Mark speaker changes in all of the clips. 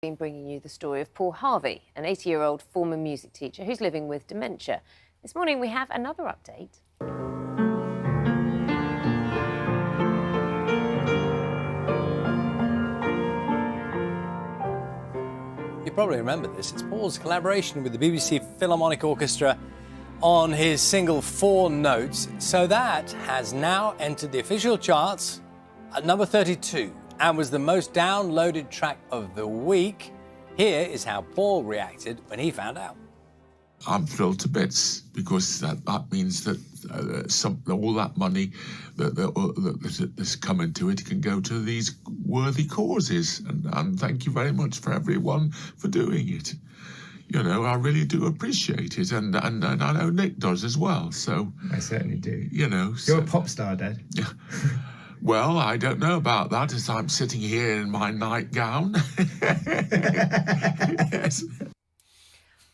Speaker 1: Been bringing you the story of Paul Harvey, an 80-year-old former music teacher who's living with dementia. This morning we have another update.
Speaker 2: You probably remember this. It's Paul's collaboration with the BBC Philharmonic Orchestra on his single 4 Notes. So that has now entered the official charts at number 32 and was the most downloaded track of the week. Here is how Paul reacted when he found out.
Speaker 3: I'm thrilled to bits because that means that all that money that's come into it can go to these worthy causes. And thank you very much for everyone for doing it. You know, I really do appreciate it, and I know Nick does as well. So
Speaker 4: I certainly do.
Speaker 3: You know,
Speaker 4: you're a pop star, Dad.
Speaker 3: Yeah. Well, I don't know about that as I'm sitting here in my nightgown. Yes.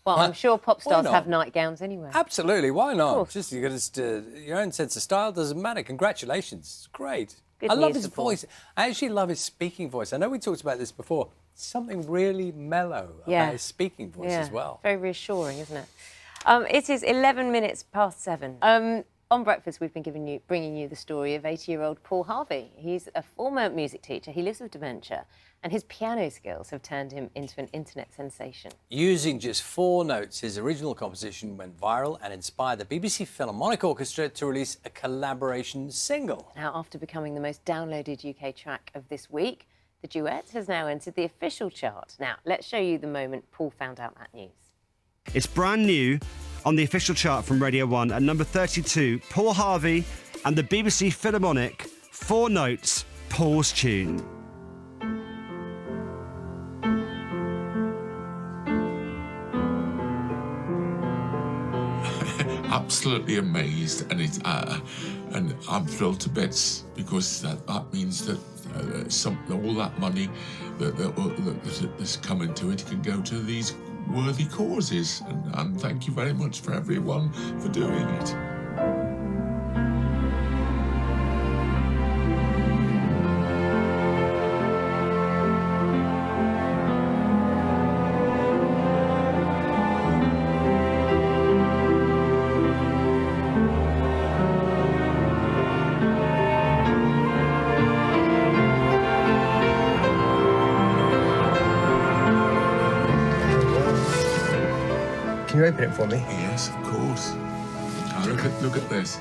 Speaker 1: Well, I'm sure pop stars have nightgowns anyway.
Speaker 2: Absolutely, why not? Just you got your own sense of style, doesn't matter. Congratulations, it's great.
Speaker 1: Good
Speaker 2: I love his
Speaker 1: musical.
Speaker 2: voice. I actually love his speaking voice. I know we talked about this before. Something really mellow about his speaking voice as well.
Speaker 1: Very reassuring, isn't it? It is 11 minutes past 7. On Breakfast, we've been bringing you the story of 80-year-old Paul Harvey. He's a former music teacher. He lives with dementia, and his piano skills have turned him into an internet sensation.
Speaker 2: Using just 4 notes, his original composition went viral and inspired the BBC Philharmonic Orchestra to release a collaboration single.
Speaker 1: Now, after becoming the most downloaded UK track of this week, the duet has now entered the official chart. Now, let's show you the moment Paul found out that news.
Speaker 5: It's brand new on the official chart from Radio 1 at number 32, Paul Harvey and the BBC Philharmonic, 4 Notes, Paul's Tune.
Speaker 3: Absolutely amazed, and I'm thrilled to bits because that means that all that money that's come into it can go to these worthy causes, and thank you very much for everyone for doing it.
Speaker 4: Can you open it for me?
Speaker 3: Yes, of course. Now look at this.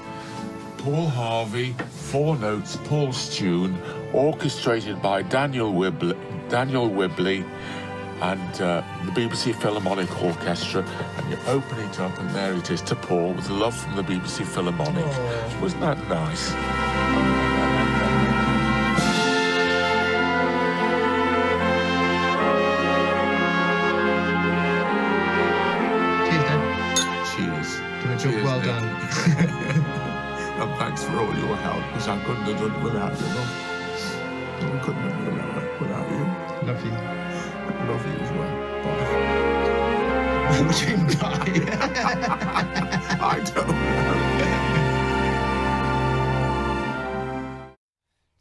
Speaker 3: Paul Harvey, 4 Notes, Paul's Tune, orchestrated by Daniel Whibley and the BBC Philharmonic Orchestra. And you open it up and there it is to Paul with love from the BBC Philharmonic. Oh. Wasn't that nice?
Speaker 4: Cheers, well done.
Speaker 3: And thanks for all your help, because I couldn't have done it without you. I couldn't have done it without you.
Speaker 4: Love you.
Speaker 3: I love you as well. Bye.
Speaker 4: What do you mean bye?
Speaker 3: I don't know.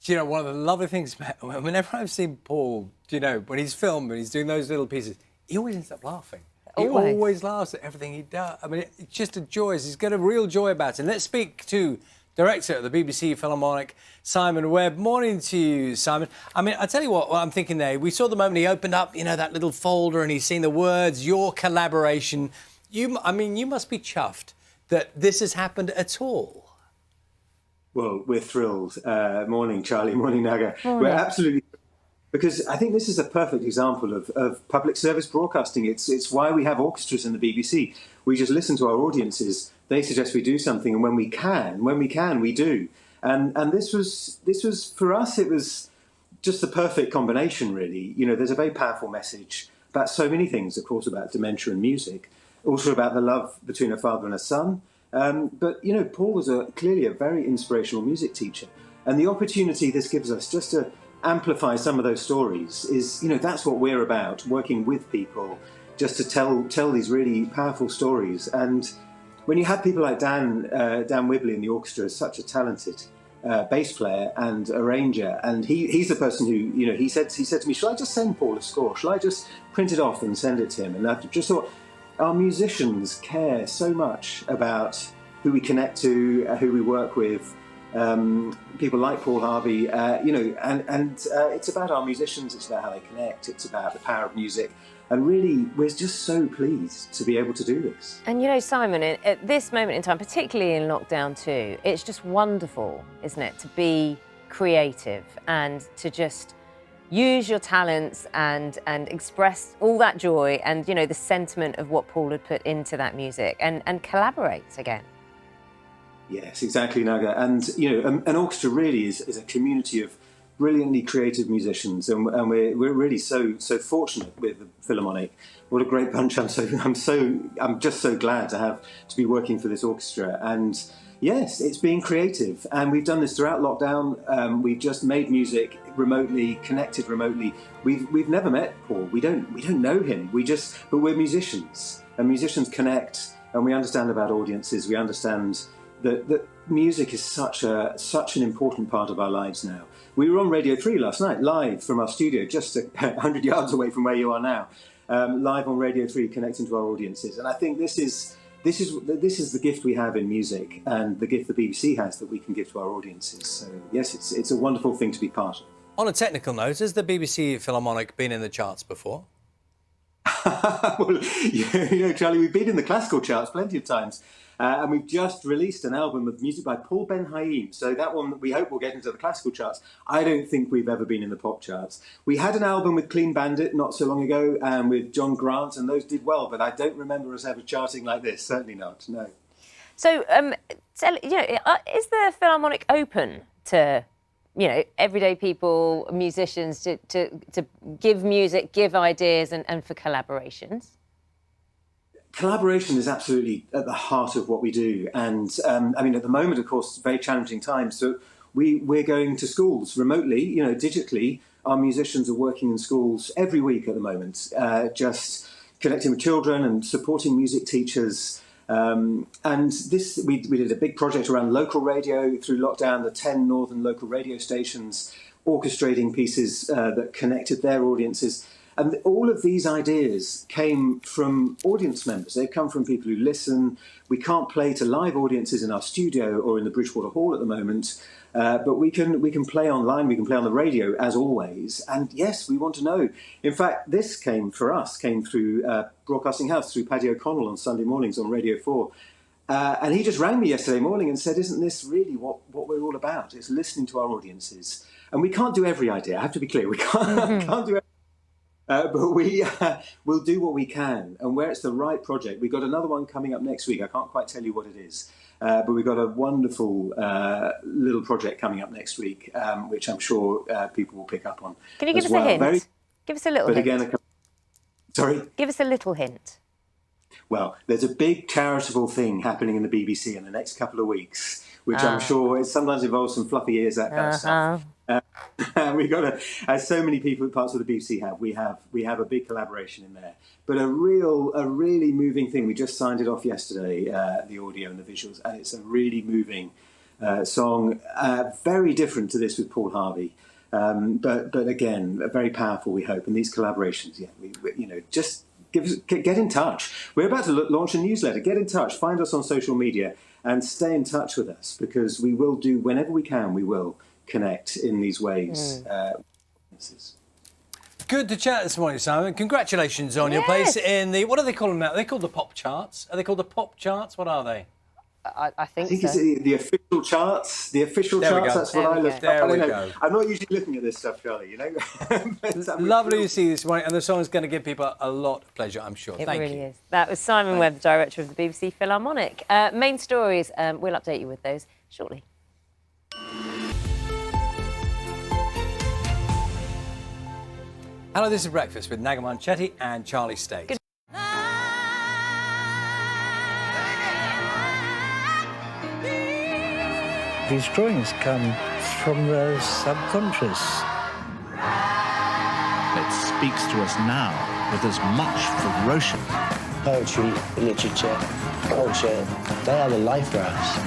Speaker 2: Do you know, one of the lovely things about whenever I've seen Paul, do you know, when he's filmed and he's doing those little pieces, he always ends up laughing. He always laughs at everything he does. I mean, it's just a joy. He's got a real joy about it. Let's speak to director of the BBC Philharmonic, Simon Webb. Morning to you, Simon. I mean, I tell you what I'm thinking there. We saw the moment he opened up, you know, that little folder and he's seen the words, your collaboration. You must be chuffed that this has happened at all.
Speaker 6: Well, we're thrilled. Morning, Charlie. Morning, Naga.
Speaker 1: Morning.
Speaker 6: We're absolutely... Because I think this is a perfect example of public service broadcasting. It's why we have orchestras in the BBC. We just listen to our audiences. They suggest we do something, and when we can, we do. And this was for us. It was just the perfect combination, really. You know, there's a very powerful message about so many things, of course, about dementia and music, also about the love between a father and a son. But you know, Paul was clearly a very inspirational music teacher, and the opportunity this gives us just to amplify some of those stories is, you know, that's what we're about, working with people just to tell these really powerful stories. And when you have people like Dan Whibley in the orchestra, such a talented bass player and arranger, and he's the person who, you know, he said to me, "Shall I just send Paul a score? Shall I just print it off and send it to him?" And I just thought, our musicians care so much about who we connect to, who we work with. People like Paul Harvey, you know, and it's about our musicians. It's about how they connect. It's about the power of music. And really, we're just so pleased to be able to do this.
Speaker 1: And you know, Simon, at this moment in time, particularly in lockdown too, it's just wonderful, isn't it, to be creative and to just use your talents and express all that joy and, you know, the sentiment of what Paul had put into that music and collaborate again.
Speaker 6: Yes, exactly, Naga. And, you know, an orchestra really is a community of brilliantly creative musicians, and we're really so fortunate with the Philharmonic. What a great bunch! I'm just so glad to be working for this orchestra. And yes, it's being creative, and we've done this throughout lockdown. We've just made music remotely, connected remotely. We've never met Paul. We don't know him. But we're musicians, and musicians connect, and we understand about audiences. We understand that music is such an important part of our lives now. We were on Radio 3 last night, live from our studio, just 100 yards away from where you are now, live on Radio 3, connecting to our audiences. And I think this is the gift we have in music, and the gift the BBC has that we can give to our audiences. So yes, it's a wonderful thing to be part of.
Speaker 2: On a technical note, has the BBC Philharmonic been in the charts before?
Speaker 6: Well, you know, Charlie, we've been in the classical charts plenty of times. And we've just released an album of music by Paul Ben-Haim. So that one, we hope will get into the classical charts. I don't think we've ever been in the pop charts. We had an album with Clean Bandit not so long ago, and with John Grant, and those did well. But I don't remember us ever charting like this. Certainly not, no.
Speaker 1: So, you know, is the Philharmonic open to, you know, everyday people, musicians, to give music, give ideas, and for collaborations?
Speaker 6: Collaboration is absolutely at the heart of what we do. And I mean, at the moment, of course, very challenging times. So we're going to schools remotely, you know, digitally. Our musicians are working in schools every week at the moment, just connecting with children and supporting music teachers. And this, we did a big project around local radio through lockdown, the 10 northern local radio stations, orchestrating pieces that connected their audiences. And all of these ideas came from audience members. They've come from people who listen. We can't play to live audiences in our studio or in the Bridgewater Hall at the moment, but we can play online. We can play on the radio as always. And yes, we want to know. In fact, this came through Broadcasting House, through Paddy O'Connell on Sunday mornings on Radio 4. And he just rang me yesterday morning and said, "Isn't this really what we're all about? It's listening to our audiences." And we can't do every idea. I have to be clear. We can't do every. But we will do what we can, and where it's the right project. We've got another one coming up next week. I can't quite tell you what it is, but we've got a wonderful little project coming up next week, which I'm sure people will pick up on.
Speaker 1: Can you give us a hint? Give us a little hint. Again,
Speaker 6: sorry?
Speaker 1: Give us a little hint.
Speaker 6: Well, there's a big charitable thing happening in the BBC in the next couple of weeks, which I'm sure sometimes involves some fluffy ears, that kind of stuff. We've got as so many people, parts of the BBC have. We have a big collaboration in there, but a really moving thing. We just signed it off yesterday, the audio and the visuals, and it's a really moving song, very different to this with Paul Harvey, but again, very powerful. We hope, and these collaborations, yeah, we you know, just get in touch. We're about to launch a newsletter. Get in touch. Find us on social media and stay in touch with us, because we will do whenever we can. We will connect in these ways.
Speaker 2: Good to chat this morning, Simon. Congratulations on your place in the, what do they call them now? Are they called the pop charts? Are they called the pop charts? What are they?
Speaker 1: I think
Speaker 6: so. It's the official charts. The official charts, that's what I look at.
Speaker 2: There we go.
Speaker 6: I'm not usually looking at this stuff, Charlie, you know.
Speaker 2: Lovely to see you this morning, and the song is going to give people a lot of pleasure, I'm sure.
Speaker 1: It really is. That was Simon Webb, director of the BBC Philharmonic. Main stories, we'll update you with those shortly.
Speaker 2: Hello, this is Breakfast with Naga Chetty and Charlie State.
Speaker 1: Good.
Speaker 7: These drawings come from the subconscious.
Speaker 8: It speaks to us now with as much ferocity.
Speaker 7: Poetry, literature, culture, they are the life for us.